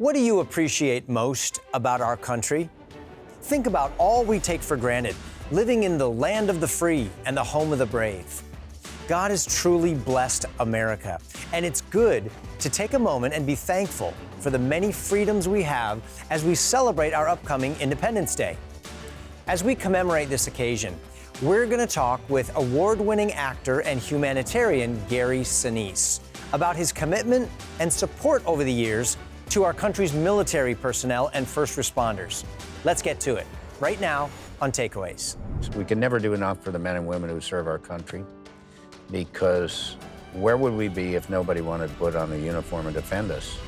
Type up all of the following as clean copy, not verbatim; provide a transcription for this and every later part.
What do you appreciate most about our country? Think about all we take for granted, living in the land of the free and the home of the brave. God has truly blessed America, and it's good to take a moment and be thankful for the many freedoms we have as we celebrate our upcoming Independence Day. As we commemorate this occasion, we're going to talk with award-winning actor and humanitarian Gary Sinise about his commitment and support over the years to our country's military personnel and first responders. Let's get to it right now on Takeaways. We can never do enough for the men and women who serve our country, because where would we be if nobody wanted to put on a uniform and defend us?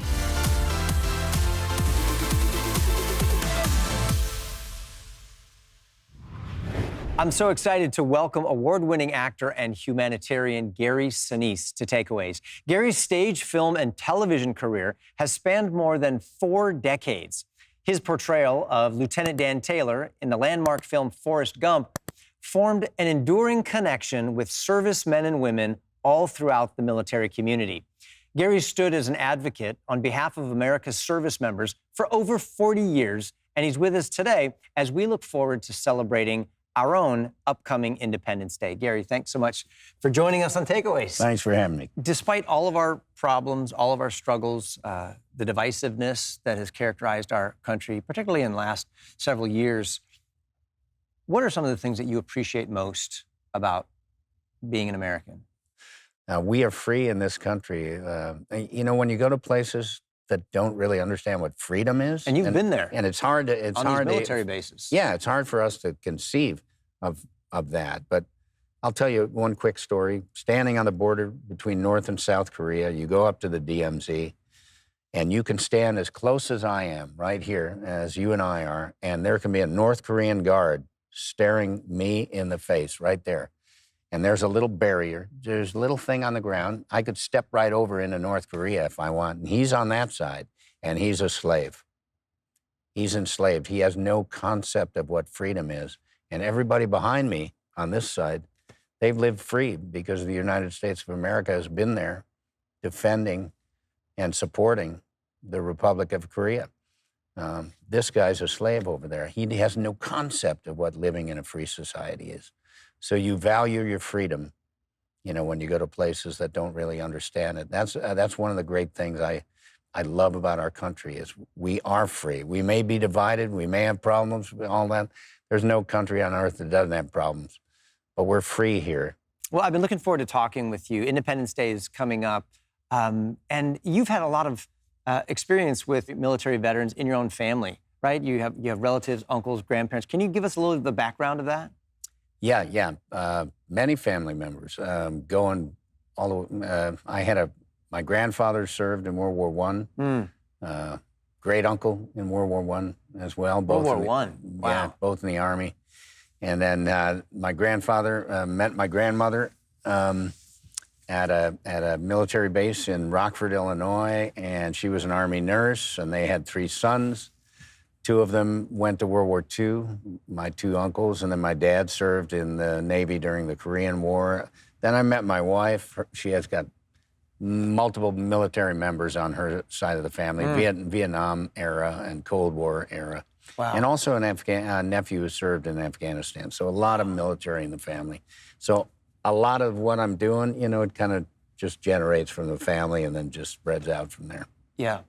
I'm so excited to welcome award-winning actor and humanitarian Gary Sinise to Takeaways. Gary's stage, film, and television career has spanned more than 4 decades. His portrayal of Lieutenant Dan Taylor in the landmark film Forrest Gump formed an enduring connection with servicemen and women all throughout the military community. Gary stood as an advocate on behalf of America's service members for over 40 years, and he's with us today as we look forward to celebrating our own upcoming Independence Day. Gary, thanks so much for joining us on Takeaways. Thanks for having me. Despite all of our problems, all of our struggles, the divisiveness that has characterized our country, particularly in the last several years, what are some of the things that you appreciate most about being an American? We are free in this country. You know, when you go to places that don't really understand what freedom is. And you've been there. And it's hard to... on these military bases. Yeah, it's hard for us to conceive of that. But I'll tell you one quick story. Standing on the border between North and South Korea, you go up to the DMZ, and you can stand as close as I am right here, as you and I are, and there can be a North Korean guard staring me in the face right there. And there's a little barrier. There's a little thing on the ground. I could step right over into North Korea if I want. And he's on that side, and he's a slave. He's enslaved. He has no concept of what freedom is. And everybody behind me on this side, they've lived free because the United States of America has been there defending and supporting the Republic of Korea. This guy's a slave over there. He has no concept of what living in a free society is. So you value your freedom, you know, when you go to places that don't really understand it. That's one of the great things I love about our country is we are free. We may be divided. We may have problems with all that. There's no country on earth that doesn't have problems, but we're free here. Well, I've been looking forward to talking with you. Independence Day is coming up, and you've had a lot of experience with military veterans in your own family, right? You have relatives, uncles, grandparents. Can you give us a little of the background of that? Yeah. Many family members going all the way. My grandfather served in World War I. Great uncle in World War I as well. World War I. Wow. Yeah, both in the Army. And then my grandfather met my grandmother at a military base in Rockford, Illinois, and she was an Army nurse, and they had 3 sons. 2 of them went to World War II, my 2 uncles, and then my dad served in the Navy during the Korean War. Then I met my wife. She has got multiple military members on her side of the family, Vietnam era and Cold War era. Wow. And also an nephew who served in Afghanistan. So a lot of military in the family. So a lot of what I'm doing, you know, it kind of just generates from the family and then just spreads out from there. Yeah.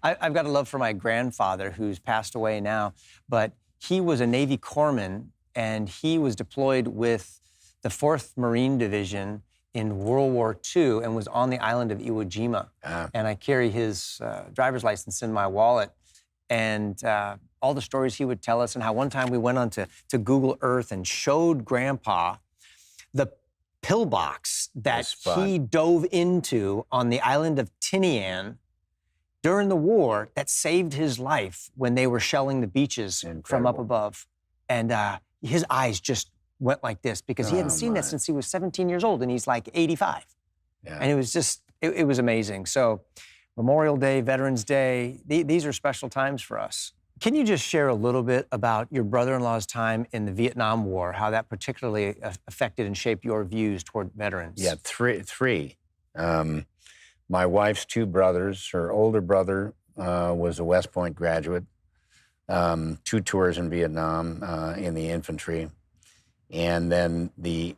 I've got a love for my grandfather, who's passed away now, but he was a Navy corpsman, and he was deployed with the 4th Marine Division in World War II and was on the island of Iwo Jima. And I carry his driver's license in my wallet, and all the stories he would tell us, and how one time we went on to Google Earth and showed Grandpa the pillbox that he dove into on the island of Tinian during the war that saved his life when they were shelling the beaches from up above. And his eyes just went like this because he hadn't seen that since he was 17 years old, and he's like 85. Yeah. And it was just, it was amazing. So Memorial Day, Veterans Day, these are special times for us. Can you just share a little bit about your brother-in-law's time in the Vietnam War, how that particularly affected and shaped your views toward veterans? Yeah, three. My wife's two brothers, her older brother was a West Point graduate, 2 tours in Vietnam in the infantry. And then the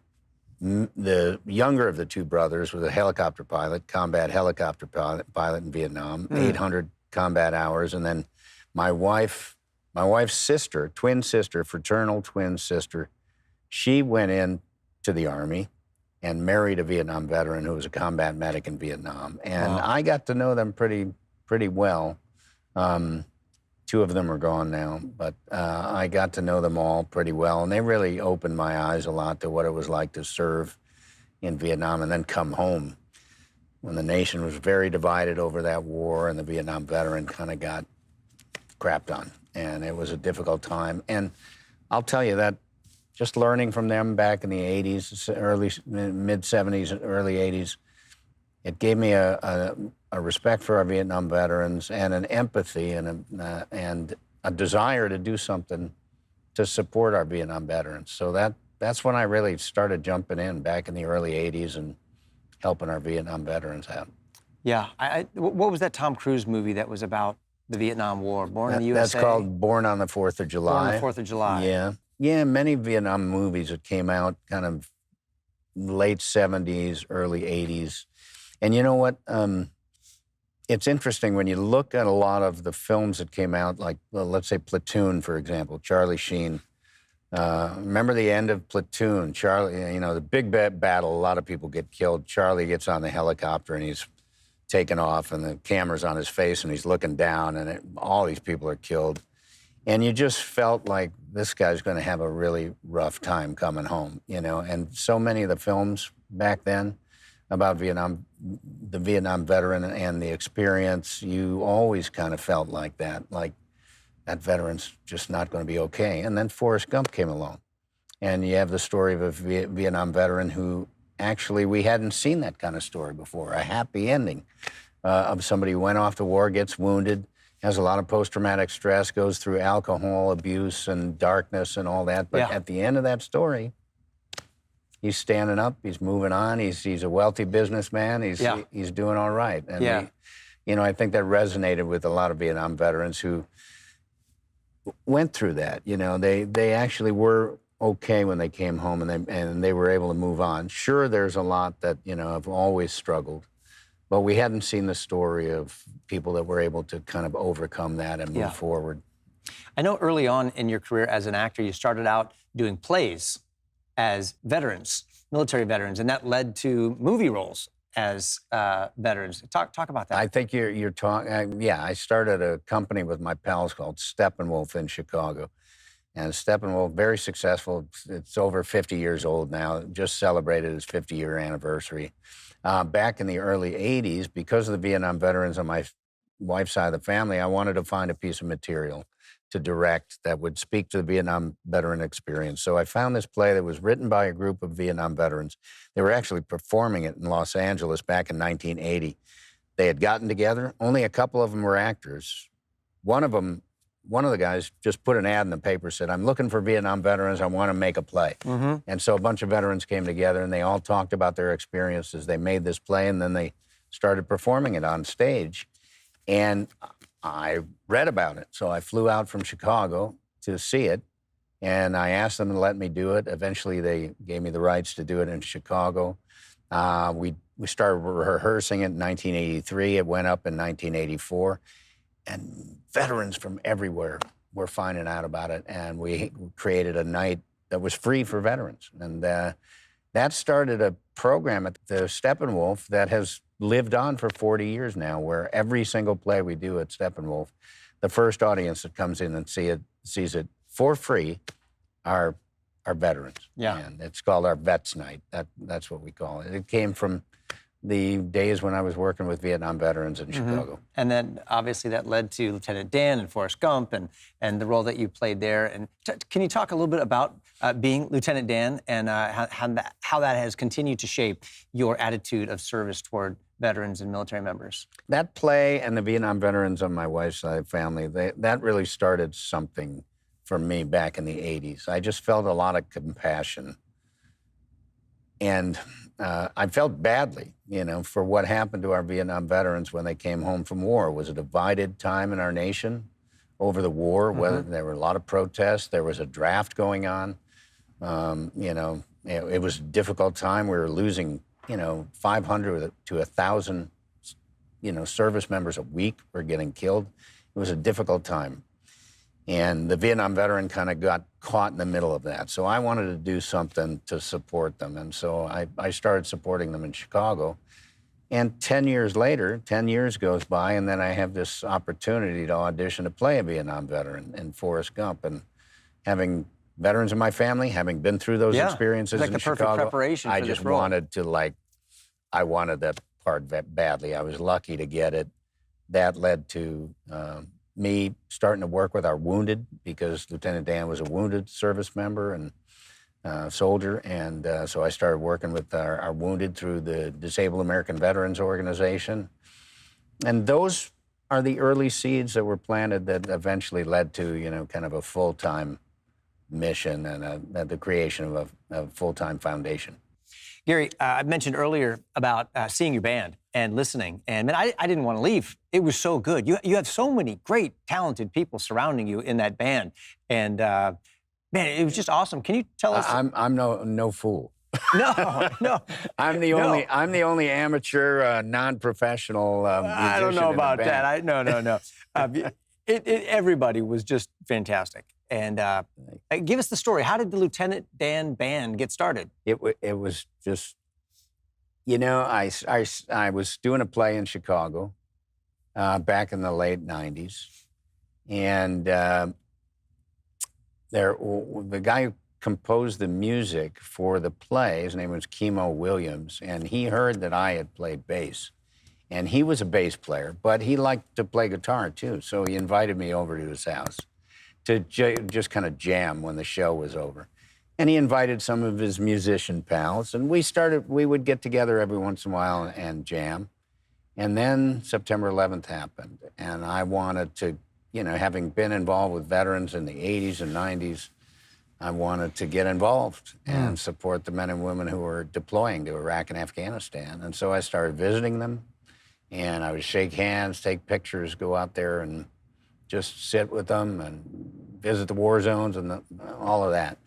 younger of the 2 brothers was a helicopter pilot, combat helicopter pilot in Vietnam, 800 combat hours. And then my wife's sister, twin sister, fraternal twin sister, she went in to the Army and married a Vietnam veteran who was a combat medic in Vietnam. And Wow. I got to know them pretty well. 2 of them are gone now, but I got to know them all pretty well. And they really opened my eyes a lot to what it was like to serve in Vietnam and then come home when the nation was very divided over that war and the Vietnam veteran kind of got crapped on. And it was a difficult time. And I'll tell you that just learning from them back in the 80s, mid-70s, early 80s, it gave me a respect for our Vietnam veterans and an empathy and a desire to do something to support our Vietnam veterans. So that's when I really started jumping in back in the early 80s and helping our Vietnam veterans out. Yeah. What was that Tom Cruise movie that was about the Vietnam War? Born in the USA? That's called Born on the 4th of July. Born on the 4th of July. Yeah. Yeah, many Vietnam movies that came out kind of late 70s, early 80s. And you know what? It's interesting when you look at a lot of the films that came out, like, well, let's say Platoon, for example, Charlie Sheen. Remember the end of Platoon? Charlie, the big battle, a lot of people get killed. Charlie gets on the helicopter and he's taken off and the camera's on his face and he's looking down and all these people are killed. And you just felt like this guy's going to have a really rough time coming home, And so many of the films back then about Vietnam, the Vietnam veteran and the experience, you always kind of felt like that veteran's just not going to be okay. And then Forrest Gump came along. And you have the story of a Vietnam veteran who actually, we hadn't seen that kind of story before, a happy ending of somebody who went off to war, gets wounded, has a lot of post-traumatic stress, goes through alcohol abuse and darkness and all that. But at the end of that story, he's standing up, he's moving on, he's a wealthy businessman, he's doing all right. And I think that resonated with a lot of Vietnam veterans who went through that. They actually were okay when they came home and they were able to move on. Sure, there's a lot that, have always struggled. But we hadn't seen the story of people that were able to kind of overcome that and move forward. I know early on in your career as an actor, you started out doing plays as veterans, military veterans, and that led to movie roles as veterans. Talk about that. I think you're talking. I started a company with my pals called Steppenwolf in Chicago, and Steppenwolf, very successful. It's over 50 years old now. Just celebrated its 50-year anniversary. Back in the early 80s, because of the Vietnam veterans on my wife's side of the family, I wanted to find a piece of material to direct that would speak to the Vietnam veteran experience. So I found this play that was written by a group of Vietnam veterans. They were actually performing it in Los Angeles back in 1980. They had gotten together. Only a couple of them were actors. One of the guys just put an ad in the paper, said, "I'm looking for Vietnam veterans. I want to make a play." Mm-hmm. And so a bunch of veterans came together and they all talked about their experiences. They made this play and then they started performing it on stage. And I read about it. So I flew out from Chicago to see it and I asked them to let me do it. Eventually they gave me the rights to do it in Chicago. We started rehearsing it in 1983. It went up in 1984. And veterans from everywhere were finding out about it, and we created a night that was free for veterans. And that started a program at the Steppenwolf that has lived on for 40 years now, where every single play we do at Steppenwolf, the first audience that comes in and sees it for free are veterans. Yeah. And it's called our Vets Night. That's what we call it. It came from the days when I was working with Vietnam veterans in Chicago. And then obviously that led to Lieutenant Dan and Forrest Gump and the role that you played there. And can you talk a little bit about being Lieutenant Dan and how that has continued to shape your attitude of service toward veterans and military members? That play and the Vietnam veterans on my wife's side of the family, that really started something for me back in the 80s. I just felt a lot of compassion. And I felt badly, for what happened to our Vietnam veterans when they came home from war. It was a divided time in our nation over the war. Whether there were a lot of protests, there was a draft going on. It was a difficult time. We were losing, 500 to 1,000, service members a week were getting killed. It was a difficult time. And the Vietnam veteran kind of got caught in the middle of that. So I wanted to do something to support them. And so I started supporting them in Chicago. And 10 years later, 10 years goes by, and then I have this opportunity to audition to play a Vietnam veteran in Forrest Gump. And having veterans in my family, having been through those experiences like in the perfect Chicago, preparation for I this just role. wanted to, I wanted that part badly. I was lucky to get it. That led to me starting to work with our wounded, because Lieutenant Dan was a wounded service member and soldier. And so I started working with our wounded through the Disabled American Veterans Organization. And those are the early seeds that were planted that eventually led to, kind of a full-time mission and the creation of a full-time foundation. Gary, I mentioned earlier about seeing your band and listening, and man, I didn't want to leave. It was so good. You have so many great, talented people surrounding you in that band, and man, it was just awesome. Can you tell us? I'm no fool. No. I'm the only amateur, non-professional musician. I don't know about in the band. that. No. Everybody was just fantastic. And give us the story. How did the Lieutenant Dan Band get started? It was just, I was doing a play in Chicago back in the late 90s. And the guy who composed the music for the play, his name was Kimo Williams, and he heard that I had played bass. And he was a bass player, but he liked to play guitar too. So he invited me over to his house to just kind of jam when the show was over. And he invited some of his musician pals, and we would get together every once in a while and jam. And then September 11th happened, and I wanted to, having been involved with veterans in the 80s and 90s, I wanted to get involved and support the men and women who were deploying to Iraq and Afghanistan. And so I started visiting them, and I would shake hands, take pictures, go out there and just sit with them and visit the war zones and all of that.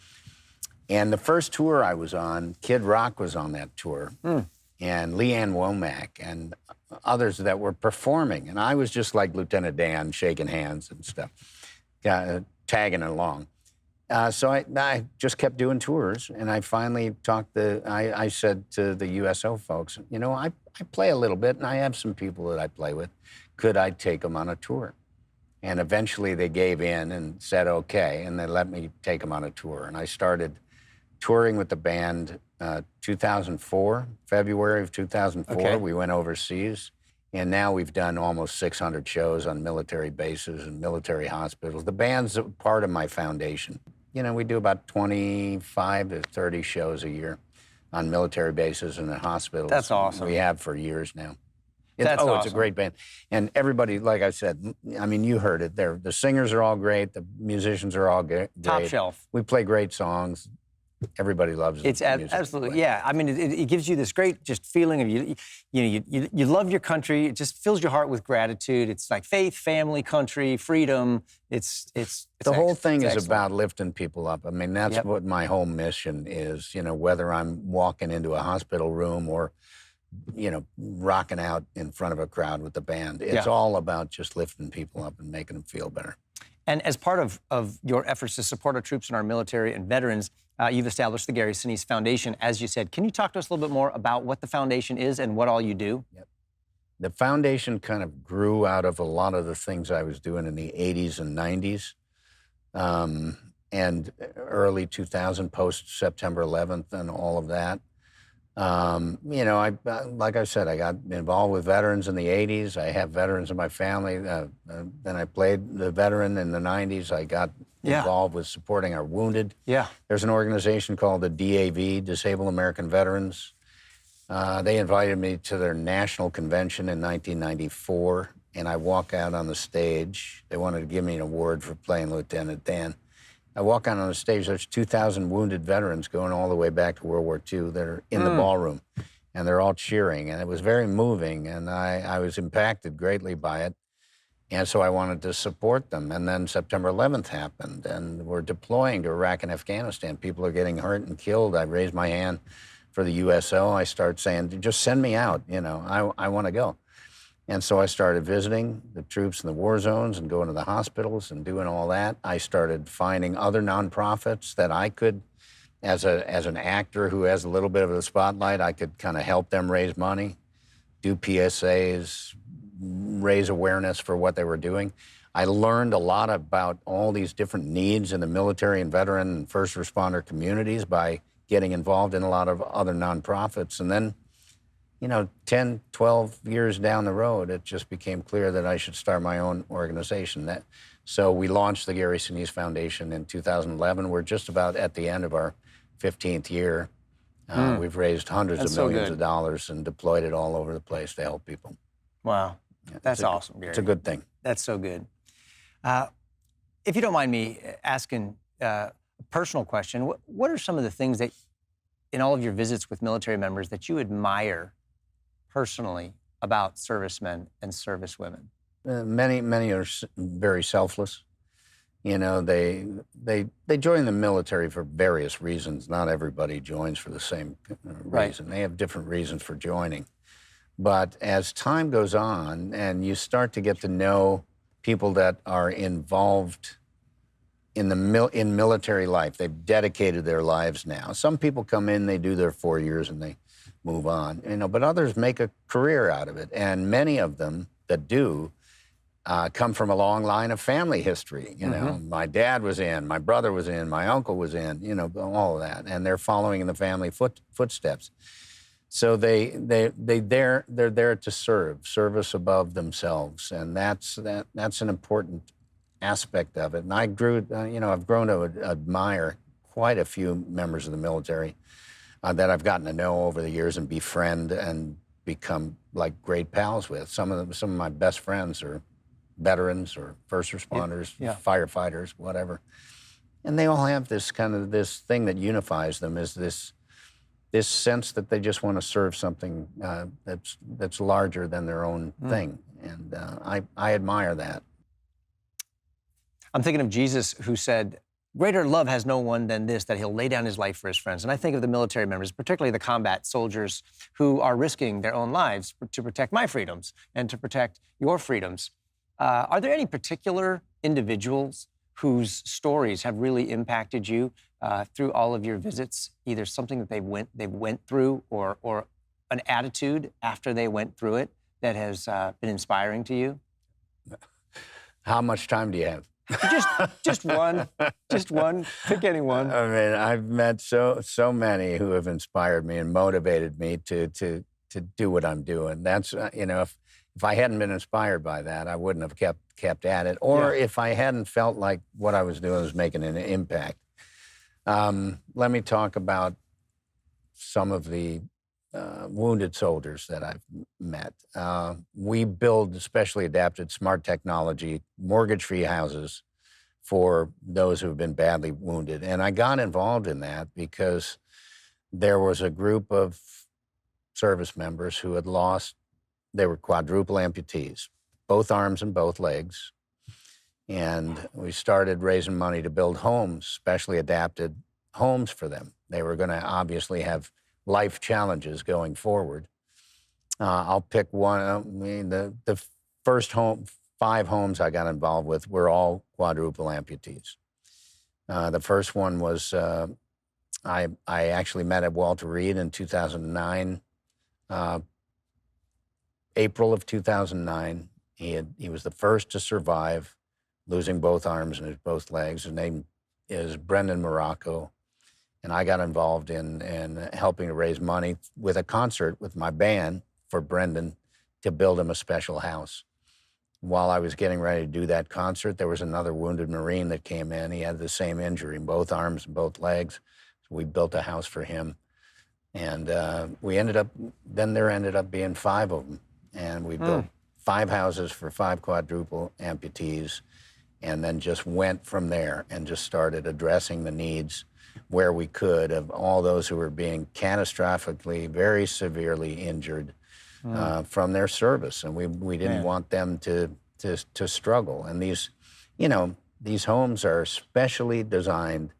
And the first tour I was on, Kid Rock was on that tour, and Leanne Womack and others that were performing. And I was just like Lieutenant Dan, shaking hands and stuff, tagging along. So I just kept doing tours, and I finally I said to the USO folks, I play a little bit, and I have some people that I play with. Could I take them on a tour? And eventually they gave in and said okay, and they let me take them on a tour. And I started touring with the band 2004, February of 2004. Okay. We went overseas, and now we've done almost 600 shows on military bases and military hospitals. The band's a part of my foundation. We do about 25 to 30 shows a year on military bases and in hospitals. That's awesome. We have for years now. That's awesome. It's a great band. And everybody, like I said, you heard it. The singers are all great. The musicians are all great. Top shelf. We play great songs. Everybody loves it. It's absolutely, yeah. It gives you this great just feeling of you love your country. It just fills your heart with gratitude. It's like faith, family, country, freedom. It's the whole thing is excellent. about lifting people up. That's what my whole mission is. Whether I'm walking into a hospital room or rocking out in front of a crowd with the band. It's all about just lifting people up and making them feel better. And as part of your efforts to support our troops and our military and veterans, you've established the Gary Sinise Foundation, as you said. Can you talk to us a little bit more about what the foundation is and what all you do? Yep. The foundation kind of grew out of a lot of the things I was doing in the 80s and 90s and early 2000, post-September 11th and all of that. Like I said, I got involved with veterans in the 80s. I have veterans in my family. Then I played the veteran in the 90s. I got involved with supporting our wounded. Yeah. There's an organization called the DAV, Disabled American Veterans. They invited me to their national convention in 1994, and I walk out on the stage. They wanted to give me an award for playing Lieutenant Dan. I walk out on the stage, there's 2,000 wounded veterans going all the way back to World War II that are in the ballroom, and they're all cheering, and it was very moving, and I was impacted greatly by it. And so I wanted to support them. And then September 11th happened, and we're deploying to Iraq and Afghanistan. People are getting hurt and killed. I raised my hand for the USO. I started saying, just send me out, you know, I want to go. And so I started visiting the troops in the war zones and going to the hospitals and doing all that. I started finding other nonprofits that I could, as an actor who has a little bit of the spotlight, I could kind of help them raise money, do PSAs, raise awareness for what they were doing. I learned a lot about all these different needs in the military and veteran and first responder communities by getting involved in a lot of other nonprofits. And then, you know, 10, 12 years down the road, it just became clear that I should start my own organization. So we launched the Gary Sinise Foundation in 2011. We're just about at the end of our 15th year. We've raised hundreds of millions of dollars and deployed it all over the place to help people. Wow. Yeah, That's awesome, Gary. It's a good thing. That's so good. If you don't mind me asking a personal question, what are some of the things that, in all of your visits with military members, that you admire personally about servicemen and servicewomen? Many are very selfless. You know, they join the military for various reasons. Not everybody joins for the same reason. Right. They have different reasons for joining. But as time goes on and you start to get to know people that are involved in military life, they've dedicated their lives now. Some people come in, they do their 4 years and they move on, you know, but others make a career out of it. And many of them that do come from a long line of family history. You know, my dad was in, my brother was in, my uncle was in, you know, all of that. And they're following in the family footsteps. So they're there to serve, service above themselves, and that's an important aspect of it. And I've grown to admire quite a few members of the military that I've gotten to know over the years and befriend and become like great pals with. Some of my best friends are veterans or first responders, firefighters, whatever, and they all have this thing that unifies them, is this sense that they just want to serve something that's larger than their own thing. And I admire that. I'm thinking of Jesus, who said, greater love has no one than this, that he'll lay down his life for his friends. And I think of the military members, particularly the combat soldiers, who are risking their own lives to protect my freedoms and to protect your freedoms. Are there any particular individuals whose stories have really impacted you through all of your visits, either something that they went through or an attitude after they went through it that has been inspiring to you? How much time do you have? Just one. Pick any one. I mean, I've met so many who have inspired me and motivated me to do what I'm doing. That's you know, if I hadn't been inspired by that, I wouldn't have kept at it. Or if I hadn't felt like what I was doing was making an impact. Let me talk about some of the wounded soldiers that I've met. We build specially adapted smart technology, mortgage-free houses for those who have been badly wounded. And I got involved in that because there was a group of service members who had lost, they were quadruple amputees, both arms and both legs. And we started raising money to build homes, specially adapted homes for them. They were going to obviously have life challenges going forward. I'll pick one. I mean, the first 5 homes I got involved with were all quadruple amputees. The first one was, I actually met at Walter Reed in 2009, April of 2009. He was the first to survive losing both arms and both legs. His name is Brendan Morocco. And I got involved in helping to raise money with a concert with my band for Brendan to build him a special house. While I was getting ready to do that concert, there was another wounded Marine that came in. He had the same injury in both arms and both legs. So we built a house for him. And there ended up being 5 of them. And we built 5 houses for 5 quadruple amputees. and then just went from there and just started addressing the needs where we could of all those who were being catastrophically, very severely injured from their service. And we didn't want them to struggle. And these homes are specially designed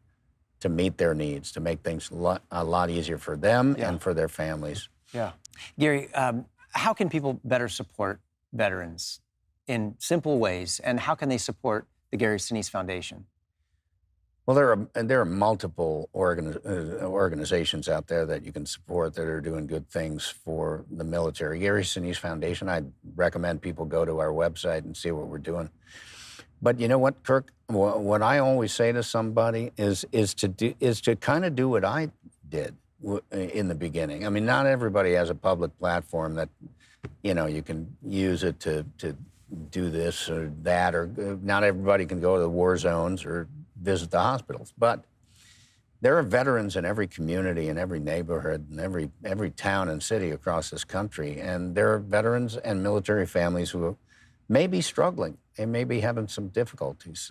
to meet their needs, to make things a lot easier for them and for their families. Yeah. Gary, how can people better support veterans in simple ways, and how can they support the Gary Sinise Foundation? Well, there are multiple organizations out there that you can support that are doing good things for the military. Gary Sinise Foundation, I'd recommend people go to our website and see what we're doing. But you know what, Kirk? What I always say to somebody is to kind of do what I did in the beginning. I mean, not everybody has a public platform that, you can use it to do this or that, or not everybody can go to the war zones or visit the hospitals. But there are veterans in every community, in every neighborhood, in every town and city across this country. And there are veterans and military families who may be struggling. They may be having some difficulties.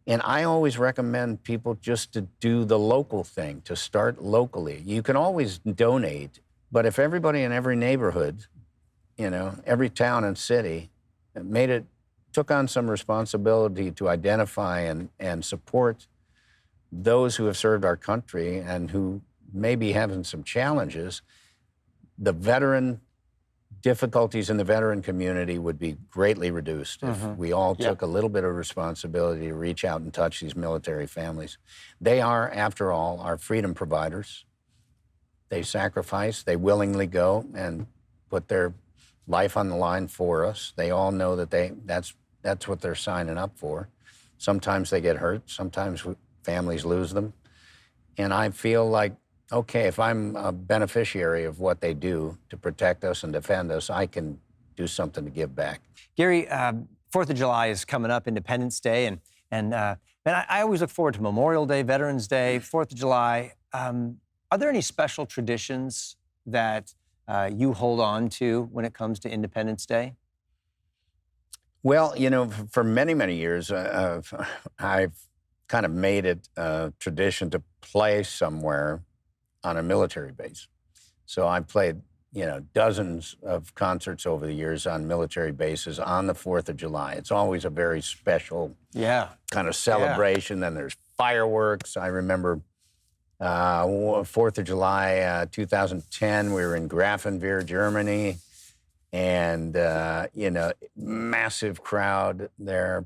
And I always recommend people just to do the local thing, to start locally. You can always donate, but if everybody in every neighborhood, every town and city took on some responsibility to identify and support those who have served our country and who may be having some challenges, the veteran difficulties in the veteran community would be greatly reduced if we all took a little bit of responsibility to reach out and touch these military families. They are, after all, our freedom providers. They sacrifice, they willingly go and put their life on the line for us. They all know that that's what they're signing up for. Sometimes they get hurt, sometimes families lose them. And I feel like, okay, if I'm a beneficiary of what they do to protect us and defend us, I can do something to give back. Gary, 4th of July is coming up, Independence Day, and I always look forward to Memorial Day, Veterans Day, 4th of July. Are there any special traditions that you hold on to when it comes to Independence Day? Well, for many, many years, I've kind of made it a tradition to play somewhere on a military base. So I've played, dozens of concerts over the years on military bases on the 4th of July. It's always a very special kind of celebration. Then there's fireworks. I remember 4th of July, 2010, we were in Grafenwehr, Germany, and, massive crowd there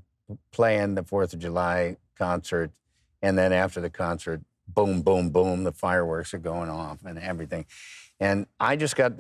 playing the 4th of July concert. And then after the concert, boom, boom, boom, the fireworks are going off and everything. And I just got,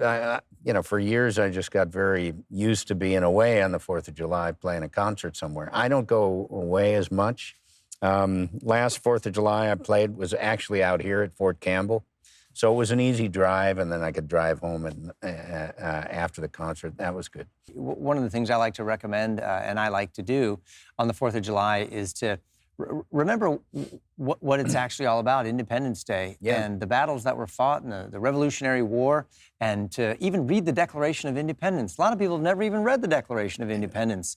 for years, I just got very used to being away on the 4th of July playing a concert somewhere. I don't go away as much. Last 4th of July I played was actually out here at Fort Campbell. So it was an easy drive, and then I could drive home after the concert. That was good. One of the things I like to recommend and I like to do on the 4th of July is to remember what it's actually all about, Independence Day, and the battles that were fought in the Revolutionary War, and to even read the Declaration of Independence. A lot of people have never even read the Declaration of Independence.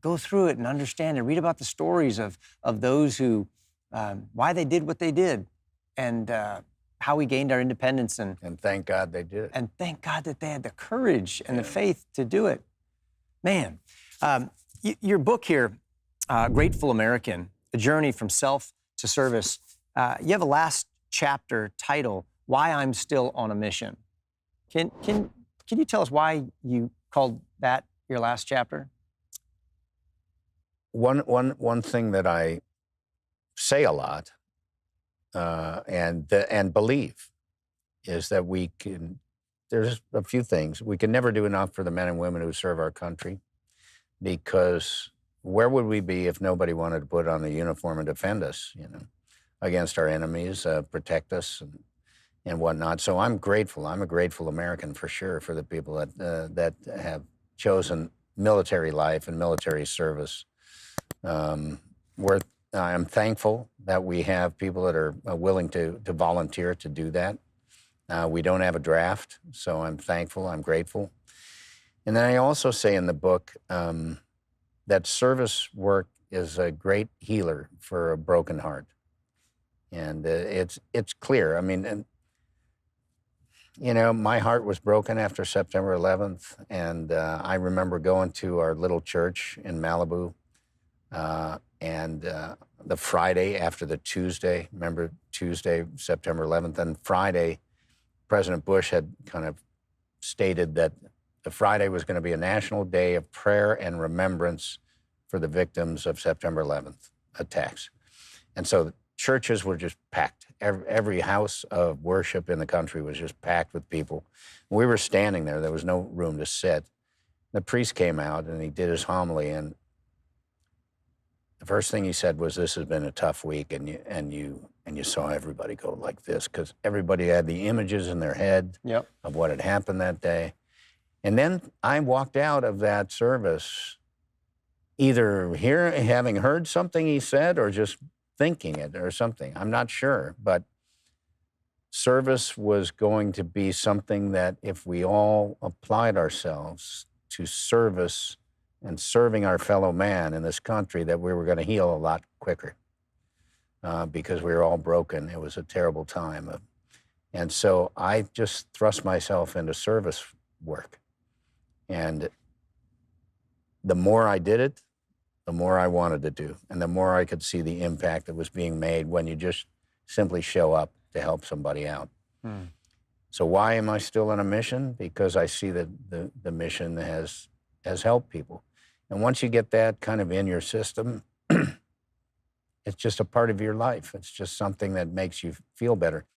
Go through it and understand and read about the stories of those who, why they did what they did, and how we gained our independence. And thank God they did. And thank God that they had the courage and the faith to do it. Man, your book here, Grateful American, A Journey from Self to Service. You have a last chapter title, Why I'm Still on a Mission. Can you tell us why you called that your last chapter? One thing that I say a lot and believe is that there's a few things. We can never do enough for the men and women who serve our country, because where would we be if nobody wanted to put on the uniform and defend us, against our enemies, protect us and whatnot. So I'm grateful. I'm a grateful American for sure for the people that have chosen military life and military service. I'm thankful that we have people that are willing to volunteer to do that. We don't have a draft, so I'm thankful. I'm grateful. And then I also say in the book, that service work is a great healer for a broken heart. And it's clear. I mean, and, you know, my heart was broken after September 11th. And I remember going to our little church in Malibu. The Friday after the Tuesday, remember Tuesday, September 11th, and Friday, President Bush had kind of stated that the Friday was going to be a national day of prayer and remembrance for the victims of September 11th attacks. And so the churches were just packed. Every house of worship in the country was just packed with people. We were standing there. There was no room to sit. The priest came out and he did his homily, and the first thing he said was, "This has been a tough week," and you saw everybody go like this because everybody had the images in their head Yep. of what had happened that day. And then I walked out of that service either having heard something he said or just thinking it or something. I'm not sure, but service was going to be something that if we all applied ourselves to service and serving our fellow man in this country, that we were going to heal a lot quicker because we were all broken. It was a terrible time. And so I just thrust myself into service work. And the more I did it, the more I wanted to do, and the more I could see the impact that was being made when you just simply show up to help somebody out. So why am I still on a mission? Because I see that the mission has helped people. And once you get that kind of in your system, it's just a part of your life. It's just something that makes you feel better.